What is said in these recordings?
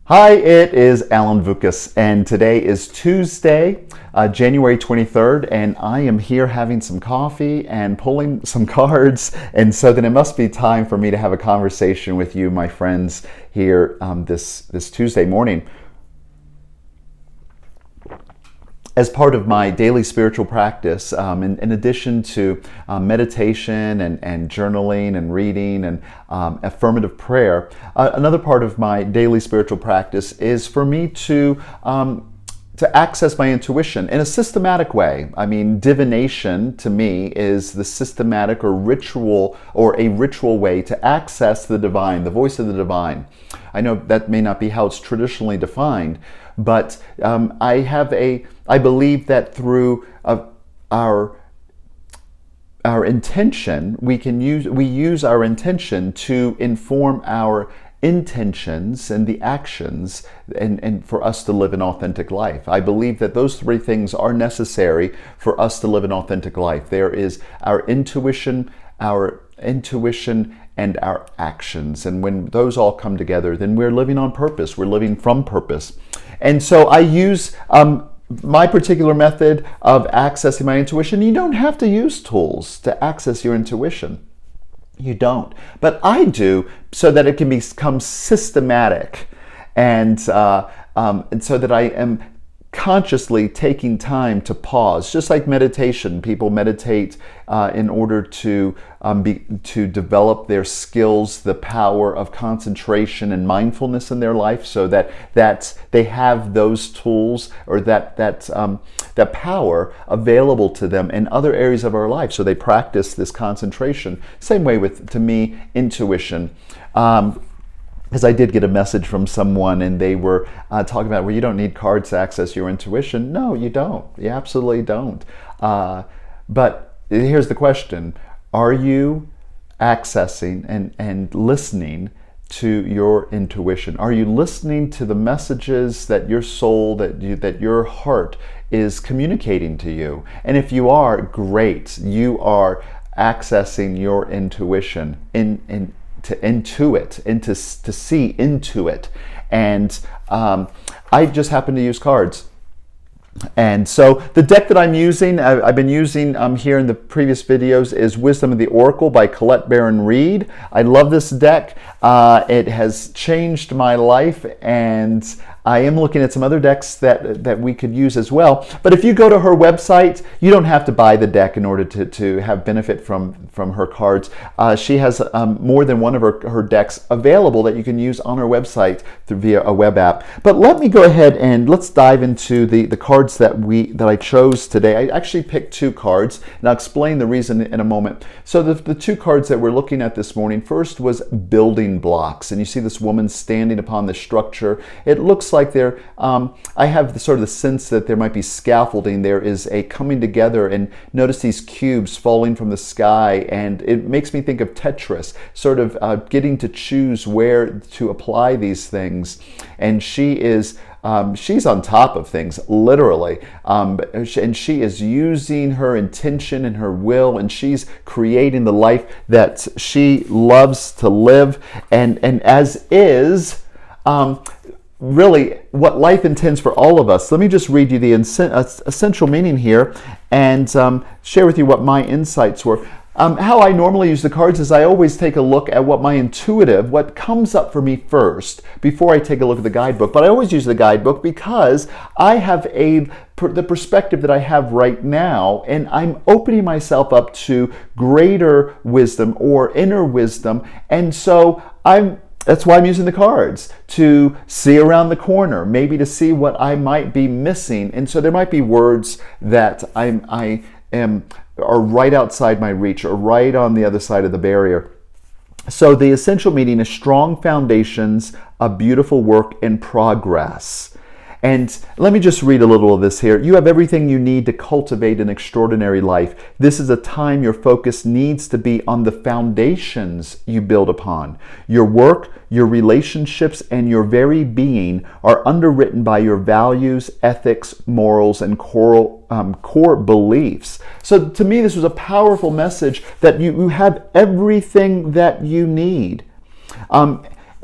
Hi, it is Alan Vukas, and today is Tuesday, January 23rd, and I am here having some coffee and pulling some cards, and so then it must be time for me to have a conversation with you, my friends, here this Tuesday morning. As part of my daily spiritual practice, in addition to meditation and journaling and reading and affirmative prayer, another part of my daily spiritual practice is for me to access my intuition in a systematic way. I mean, divination to me is the systematic or a ritual way to access the divine, the voice of the divine. I know that may not be how it's traditionally defined, but I believe that through our intention, we use our intention to inform our intentions and the actions and for us to live an authentic life. I believe that those three things are necessary for us to live an authentic life. There is our intuition and our actions. And when those all come together, then we're living on purpose. We're living from purpose. And so I use my particular method of accessing my intuition. You don't have to use tools to access your intuition. You don't. But I do, so that it can become systematic and so that I am consciously taking time to pause. Just like meditation, people meditate in order to develop their skills, the power of concentration and mindfulness in their life, so that they have those tools or that power available to them in other areas of our life. So they practice this concentration. Same way with, to me, intuition. Because I did get a message from someone and they were talking about, well, you don't need cards to access your intuition. No, you don't. You absolutely don't. But here's the question. Are you accessing and listening to your intuition? Are you listening to the messages that your soul, that your heart is communicating to you? And if you are, great. You are accessing your intuition to intuit and to see into it. And I just happen to use cards. And so the deck that I'm using, I've been using here in the previous videos, is Wisdom of the Oracle by Colette Baron Reed. I love this deck. It has changed my life, and I am looking at some other decks that we could use as well. But if you go to her website, you don't have to buy the deck in order to have benefit from her cards. She has more than one of her decks available that you can use on her website via a web app. But let me go ahead and let's dive into the cards that I chose today. I actually picked two cards, and I'll explain the reason in a moment. So the two cards that we're looking at this morning, first was building blocks, and you see this woman standing upon the structure. It looks like I have the sense that there might be scaffolding. There is a coming together, and notice these cubes falling from the sky, and it makes me think of Tetris, sort of getting to choose where to apply these things. And she's on top of things, literally, and she is using her intention and her will, and she's creating the life that she loves to live, and as is really what life intends for all of us. Let me just read you the essential meaning here and share with you what my insights were. How I normally use the cards is I always take a look at what comes up for me first before I take a look at the guidebook. But I always use the guidebook because I have the perspective that I have right now, and I'm opening myself up to greater wisdom or inner wisdom. And so that's why I'm using the cards, to see around the corner, maybe to see what I might be missing. And so there might be words that are right outside my reach or right on the other side of the barrier. So the essential meaning is strong foundations, a beautiful work in progress. And let me just read a little of this here. You have everything you need to cultivate an extraordinary life. This is a time your focus needs to be on the foundations you build upon. Your work, your relationships, and your very being are underwritten by your values, ethics, morals, and core beliefs. So to me, this was a powerful message that you have everything that you need.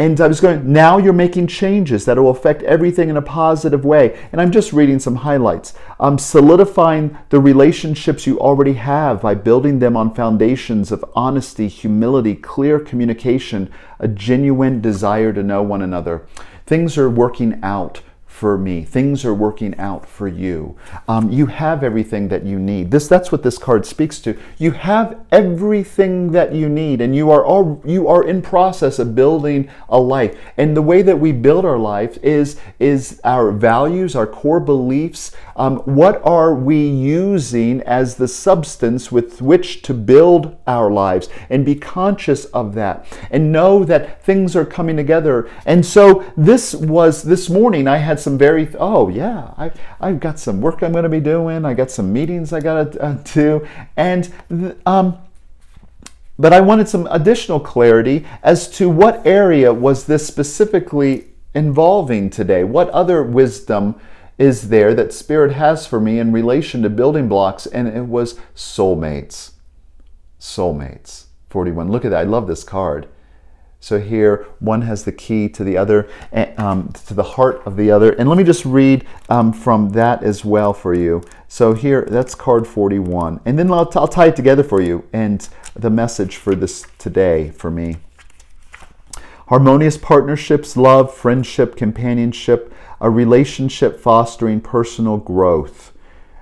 And I was going, now you're making changes that will affect everything in a positive way. And I'm just reading some highlights. Solidifying the relationships you already have by building them on foundations of honesty, humility, clear communication, a genuine desire to know one another. Things are working out for me. Things are working out for you. You have everything that you need. That's what this card speaks to. You have everything that you need, and you are in process of building a life. And the way that we build our life is our values, our core beliefs. What are we using as the substance with which to build our lives? And be conscious of that, and know that things are coming together. And so this morning I had some I've got some work I'm going to be doing. I got some meetings I got to do, but I wanted some additional clarity as to what area was this specifically involving today. What other wisdom is there that Spirit has for me in relation to building blocks? And it was soulmates. Soulmates. 41. Look at that. I love this card. So here, one has the key to the other, to the heart of the other. And let me just read from that as well for you. So here, that's card 41. And then I'll tie it together for you and the message for this today for me. Harmonious partnerships, love, friendship, companionship, a relationship fostering personal growth.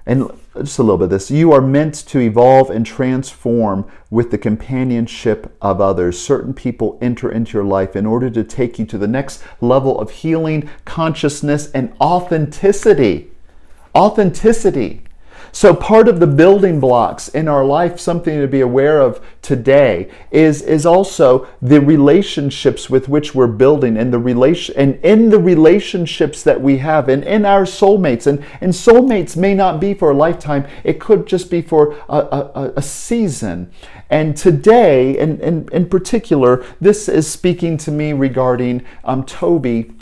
And just a little bit of this. You are meant to evolve and transform with the companionship of others. Certain people enter into your life in order to take you to the next level of healing, consciousness, and authenticity. Authenticity. So part of the building blocks in our life, something to be aware of today, is also the relationships with which we're building, and in the relationships that we have, and in our soulmates. And soulmates may not be for a lifetime. It could just be for a season. And today, in particular, this is speaking to me regarding Toby,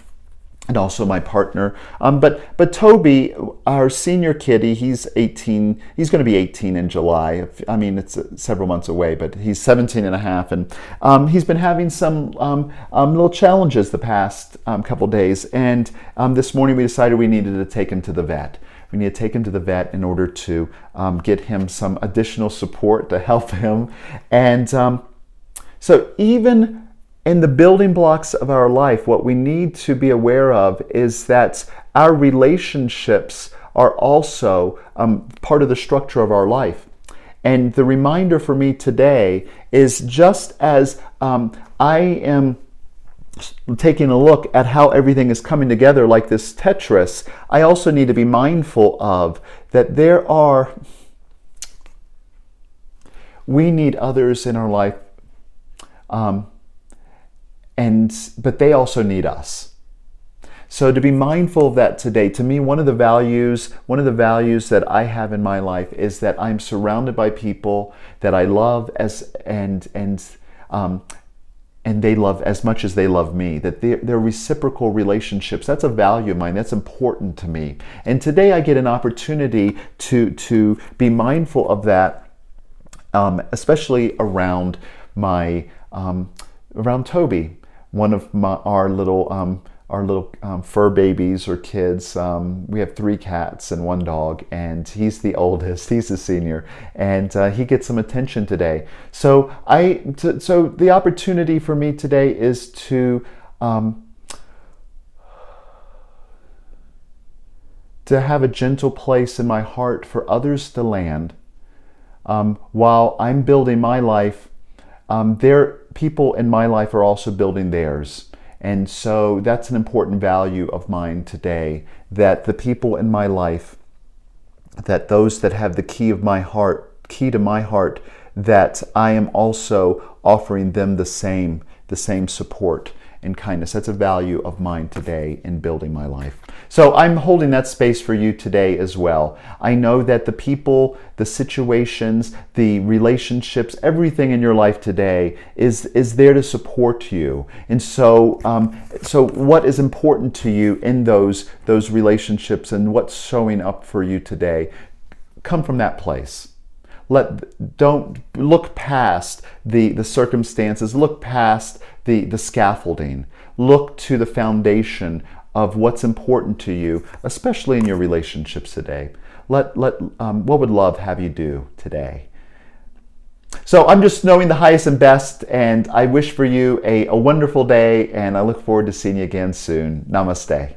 and also my partner. But Toby, our senior kitty, he's 18. He's going to be 18 in July. I mean, it's several months away, but he's 17 and a half. And he's been having some little challenges the past couple days. And this morning we decided we needed to take him to the vet. We need to take him to the vet in order to get him some additional support to help him. And so even in the building blocks of our life, what we need to be aware of is that our relationships are also part of the structure of our life. And the reminder for me today is, just as I am taking a look at how everything is coming together like this Tetris, I also need to be mindful of that we need others in our life, but they also need us. So to be mindful of that today, to me, one of the values that I have in my life is that I'm surrounded by people that I love and they love as much as they love me. That they're reciprocal relationships. That's a value of mine. That's important to me. And today I get an opportunity to be mindful of that, especially around around Toby, one of our little fur babies or kids. We have 3 cats and 1 dog, and he's the oldest. He's the senior, and he gets some attention today. So the opportunity for me today is to have a gentle place in my heart for others to land while I'm building my life. People in my life are also building theirs. And so that's an important value of mine today, that the people in my life, that those that have the key to my heart, that I am also offering them the same support and kindness. That's a value of mine today in building my life. So I'm holding that space for you today as well. I know that the people, the situations, the relationships, everything in your life today is there to support you. And so what is important to you in those relationships and what's showing up for you today, come from that place. Don't look past the circumstances, look past the scaffolding. look to the foundation of what's important to you, especially in your relationships today. What would love have you do today? So I'm just knowing the highest and best, and I wish for you a wonderful day, and I look forward to seeing you again soon. Namaste.